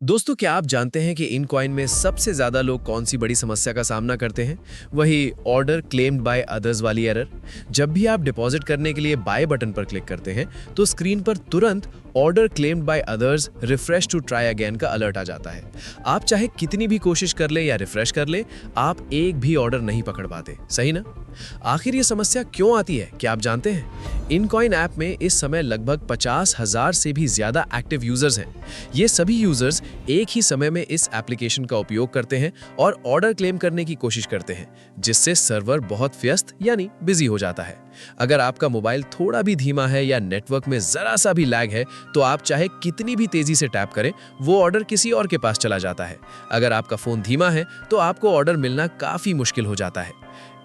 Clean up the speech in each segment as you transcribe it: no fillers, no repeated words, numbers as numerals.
दोस्तों, क्या आप जानते हैं कि इन कॉइन में सबसे ज्यादा लोग कौन सी बड़ी समस्या का सामना करते हैं? वही ऑर्डर क्लेम्ड बाय अदर्स वाली एरर। जब भी आप डिपॉजिट करने के लिए बाय बटन पर क्लिक करते हैं तो स्क्रीन पर तुरंत order claimed by others refresh to try again का अलर्ट आ जाता है। आप चाहे कितनी भी कोशिश कर ले या रिफ्रेश कर ले, आप एक भी ऑर्डर नहीं पकड़ पाते, सही ना? आखिर ये समस्या क्यों आती है, क्या आप जानते हैं? इनकॉइन ऐप में इस समय लगभग 50,000 से भी ज्यादा एक्टिव यूजर्स हैं। ये सभी यूजर्स एक ही समय में इस एप्लीकेशन का उपयोग करते हैं और ऑर्डर क्लेम करने की कोशिश करते हैं, जिससे सर्वर बहुत व्यस्त यानी बिजी हो जाता है। अगर आपका मोबाइल थोड़ा भी धीमा है या नेटवर्क में जरा सा भी लैग है तो आप चाहे कितनी भी तेजी से टैप करें, वो ऑर्डर किसी और के पास चला जाता है। अगर आपका फोन धीमा है तो आपको ऑर्डर मिलना काफी मुश्किल हो जाता है।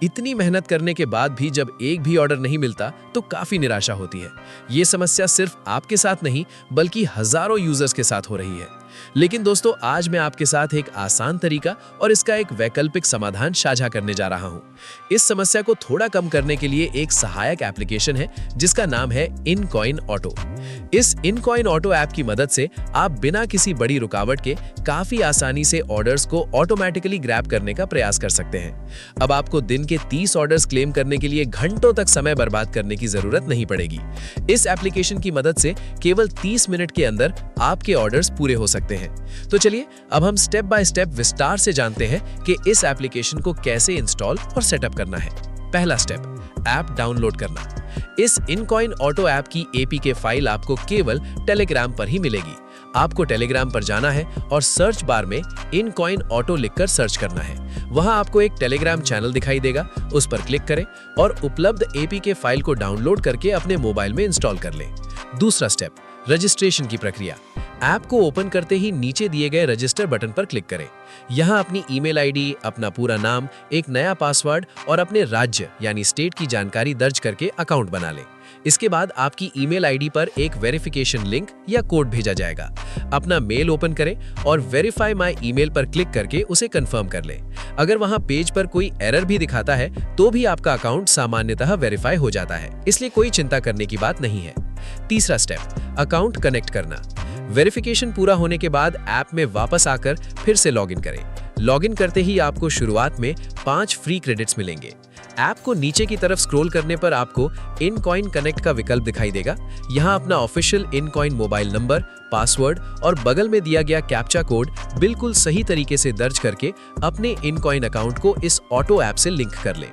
इतनी मेहनत करने के बाद भी जब एक भी ऑर्डर नहीं मिलता तो काफी निराशा होती है। ये समस्या सिर्फ आपके साथ नहीं बल्कि हजारों यूजर्स के साथ हो रही है। लेकिन दोस्तों, आज मैं आपके साथ एक आसान तरीका और इसका एक वैकल्पिक समाधान साझा करने जा रहा हूं। इस समस्या को थोड़ा कम करने के लिए एक सहायक एप्लीकेशन है जिसका नाम है इनकॉइन ऑटो। इस इनकॉइन ऑटो ऐप की मदद से आप बिना किसी बड़ी रुकावट के काफी आसानी से ऑर्डर्स को ऑटोमेटिकली ग्रैब करने का प्रयास कर सकते हैं। अब आपको दिन के 30 ऑर्डर्स क्लेम करने के लिए घंटों तक समय बर्बाद करने की जरूरत नहीं पड़ेगी। इस एप्लीकेशन की मदद से केवल 30 मिनट के अंदर आपके ऑर्डर्स पूरे हो सकते हैं। तो चलिए अब हम स्टेप बाय स्टेप विस्तार से जानते हैं कि इस एप्लीकेशन को कैसे इंस्टॉल और सेटअप करना है। पहला स्टेप, ऐप डाउनलोड करना। इस इनकॉइन ऑटो ऐप की एपीके फाइल आपको केवल टेलीग्राम पर ही मिलेगी। आपको टेलीग्राम पर जाना है और सर्च बार में इनकॉइन ऑटो लिखकर सर्च करना है। वहां आपको एक टेलीग्राम चैनल दिखाई देगा, उस पर क्लिक करें और उपलब्ध एपीके फाइल को डाउनलोड करके अपने मोबाइल में इंस्टॉल कर लें। दूसरा स्टेप, रजिस्ट्रेशन की प्रक्रिया। ऐप को ओपन करते ही नीचे दिए गए रजिस्टर बटन पर क्लिक करें। यहां अपनी ईमेल आईडी, अपना पूरा नाम, एक नया पासवर्ड और अपने राज्य यानी स्टेट की जानकारी दर्ज करके अकाउंट बना लें। इसके बाद आपकी ईमेल आईडी पर एक वेरिफिकेशन लिंक या कोड भेजा जाएगा। अपना मेल ओपन करें और वेरीफाई माय ईमेल पर क्लिक करके उसे कंफर्म कर लें। अगर वहां पेज पर कोई एरर भी दिखाता है तो भी आपका अकाउंट सामान्यतः वेरीफाई हो जाता है, इसलिए कोई चिंता करने की बात नहीं है। तीसरा स्टेप, अकाउंट कनेक्ट करना। वेरिफिकेशन पूरा होने के बाद ऐप में वापस आकर फिर से लॉगिन करें। लॉगिन करते ही आपको शुरुआत में 5 फ्री क्रेडिट्स मिलेंगे। ऐप को नीचे की तरफ स्क्रॉल करने पर आपको इनकॉइन कनेक्ट का विकल्प दिखाई देगा। यहाँ अपना ऑफिशियल इनकॉइन मोबाइल नंबर, पासवर्ड और बगल में दिया गया कैप्चा कोड बिल्कुल सही तरीके से दर्ज करके अपने इनकॉइन अकाउंट को इस ऑटो ऐप से लिंक कर लें।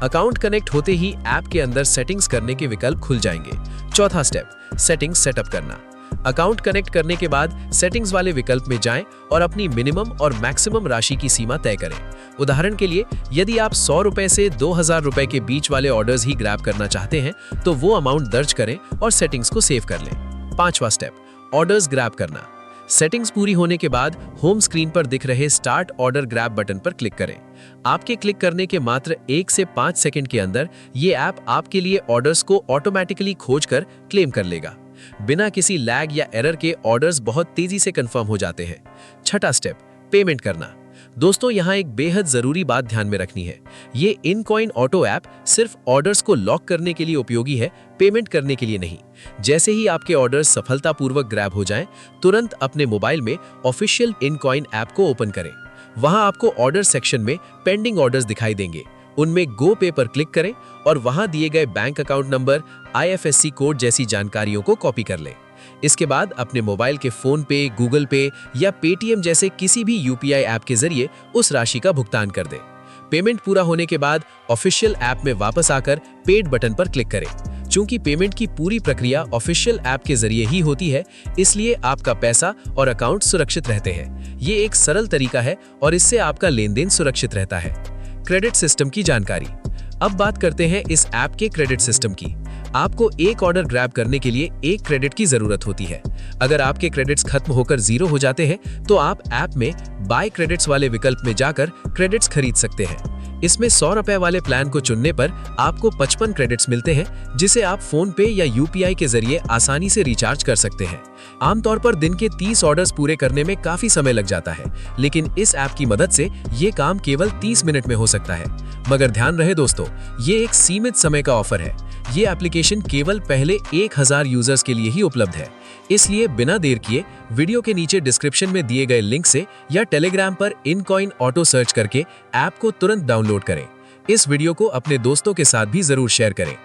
अकाउंट कनेक्ट होते ही ऐप के अंदर सेटिंग्स करने के विकल्प खुल जाएंगे। चौथा स्टेप, सेटिंग्स सेटअप करना। अकाउंट कनेक्ट करने के बाद सेटिंग्स वाले विकल्प में जाएं और अपनी मिनिमम और मैक्सिमम राशि की सीमा तय करें। उदाहरण के लिए, यदि आप 100 रुपए से 2000 रुपए के बीच वाले ऑर्डर्स ही ग्रैब करना चाहते हैं तो वो अमाउंट दर्ज करें और सेटिंग्स को सेव कर लें। पांचवा स्टेप, ऑर्डर्स ग्रैब करना। सेटिंग्स पूरी होने के बाद होम स्क्रीन पर दिख रहे स्टार्ट ऑर्डर ग्रैब बटन पर क्लिक करें। आपके क्लिक करने के मात्र 1 से 5 सेकंड के अंदर ये ऐप आपके लिए ऑर्डर्स को ऑटोमेटिकली खोजकर क्लेम कर लेगा। बिना किसी लैग या एरर के ऑर्डर्स बहुत तेजी से कंफर्म हो जाते हैं। छठा स्टेप, पेमेंट करना। दोस्तों, यहाँ एक बेहद जरूरी बात ध्यान में रखनी है। ये इनकॉइन ऑटो ऐप सिर्फ ऑर्डर्स को लॉक करने के लिए उपयोगी है, पेमेंट करने के लिए नहीं। जैसे ही आपके ऑर्डर्स सफलतापूर्वक ग्रैब हो जाएं, तुरंत अपने मोबाइल में ऑफिशियल इनकॉइन ऐप को ओपन करें। वहां आपको ऑर्डर सेक्शन में पेंडिंग ऑर्डर्स दिखाई देंगे। उनमें गो पे पर क्लिक करें और वहां दिए गए bank account number, IFSC code जैसी जानकारियों को कॉपी कर लें। इसके बाद अपने मोबाइल के फोन पे, गूगल पे या पेटीएम जैसे किसी भी UPI ऐप के जरिए उस राशि का भुगतान कर दें। पेमेंट पूरा होने के बाद ऑफिशियल ऐप में वापस आकर पेड बटन पर क्लिक करें। चूंकि पेमेंट की पूरी प्रक्रिया ऑफिशियल ऐप के जरिए ही होती है, इसलिए आपका पैसा और अकाउंट सुरक्षित रहते हैं। ये एक सरल तरीका है और इससे आपका लेन देन सुरक्षित रहता है। क्रेडिट सिस्टम की जानकारी। अब बात करते हैं इस ऐप के क्रेडिट सिस्टम की। आपको एक ऑर्डर ग्रैब करने के लिए 1 क्रेडिट की जरूरत होती है। अगर आपके क्रेडिट्स खत्म होकर 0 हो जाते हैं तो आप ऐप में बाय क्रेडिट्स वाले विकल्प में जाकर क्रेडिट्स खरीद सकते हैं। इसमें 100 रुपए वाले प्लान को चुनने पर आपको 55 क्रेडिट्स मिलते हैं, जिसे आप फोन पे या UPI के जरिए आसानी से रिचार्ज कर सकते हैं। आमतौर पर दिन के 30 ऑर्डर्स पूरे करने में काफी समय लग जाता है, लेकिन इस ऐप की मदद से ये काम केवल 30 मिनट में हो सकता है। मगर ध्यान रहे दोस्तों, ये एक सीमित समय का ऑफर है। ये एप्लीकेशन केवल पहले 1000 यूजर्स के लिए ही उपलब्ध है। इसलिए बिना देर किए वीडियो के नीचे डिस्क्रिप्शन में दिए गए लिंक से या टेलीग्राम पर इनकॉइन ऑटो सर्च करके ऐप को तुरंत डाउनलोड करें। इस वीडियो को अपने दोस्तों के साथ भी जरूर शेयर करें।